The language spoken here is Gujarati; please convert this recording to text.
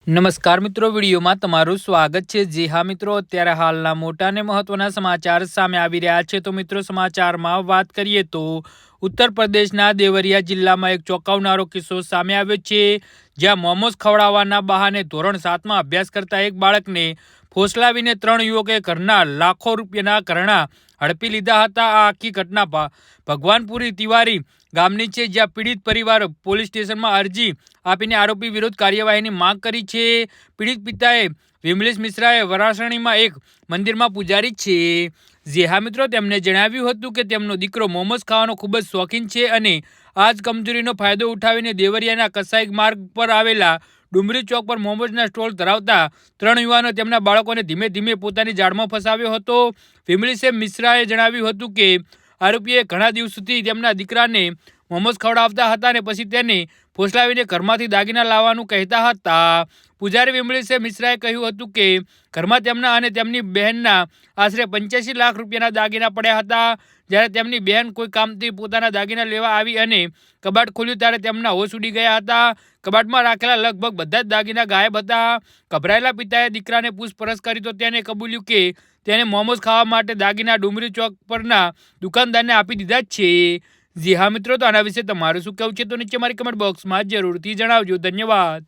નમસ્કાર મિત્રો, વિડીયોમાં તમારું સ્વાગત છે। જી હા મિત્રો, અત્યારે હાલના મોટા અને મહત્વના સમાચાર સામે આવી રહ્યા છે। તો મિત્રો, સમાચારમાં વાત કરીએ તો ઉત્તર પ્રદેશના દેવરિયા જિલ્લામાં એક ચોંકાવનારો કિસ્સો સામે આવ્યો છે, જ્યાં મોમોસ ખવડાવવાના બહાને ધોરણ 7માં અભ્યાસ કરતા એક બાળકને ફોસલાવીને 3 યુવકોએ ઘરના લાખો રૂપિયાના ઘરેણાં હડપી લીધા હતા। આ આખી ઘટના ભગવાનપુરી તિવારી ગામની છે, જ્યાં પીડિત પરિવાર પોલીસ સ્ટેશનમાં અરજી આપીને આરોપી વિરુદ્ધ કાર્યવાહીની માંગ કરી છે। પીડિત પિતાએ વિમલેશ મિશ્રાએ વરાસણીમાં એક મંદિરમાં પૂજારી છે। જે હા મિત્રો, તેમણે જણાવ્યું હતું કે તેમનો દીકરો મોમોસ ખાવાનો ખૂબ જ શોખીન છે અને આ જ કમજોરીનો ફાયદો ઉઠાવીને દેવરિયાના કસાઈ માર્ગ પર આવેલા ડુમરી ચોક પર મોમોસના સ્ટોલ ધરાવતા 3 યુવાનો તેમના બાળકોને ધીમે ધીમે પોતાની જાળમાં ફસાવ્યો હતો। વિમલેશ મિશ્રાએ જણાવ્યું હતું કે આરોપીએ ઘણા દિવસોથી તેમના દીકરાને મોમોસ ખવડાવતા હતા અને પછી તેને ફોસલાવીને ઘરમાંથી દાગીના લાવવાનું કહેતા હતા। પૂજારી વિમલેશ મિશ્રાએ કહ્યું હતું કે ઘરમાં તેમના અને તેમની બહેનના આશરે 85 લાખ રૂપિયાના દાગીના પડ્યા હતા। જ્યારે તેમની બહેન કોઈ કામથી પોતાના દાગીના લેવા આવી અને કબાટ ખોલ્યું ત્યારે તેમના હોશ ઉડી ગયા હતા। કબાટમાં રાખેલા લગભગ બધા જ દાગીના ગાયબ હતા। ગભરાયેલા પિતાએ દીકરાને પૂછપરછ કરી તો તેને કબૂલ્યું કે તેને મોમોસ ખાવા માટે દાગીના ડુમરી ચોક પરના દુકાનદારને આપી દીધા છે। જી હા મિત્રો, તો આના વિશે તમારું શું કહેવું છે તો નીચે મારી કમેન્ટ બોક્સમાં જરૂરથી જણાવજો। ધન્યવાદ।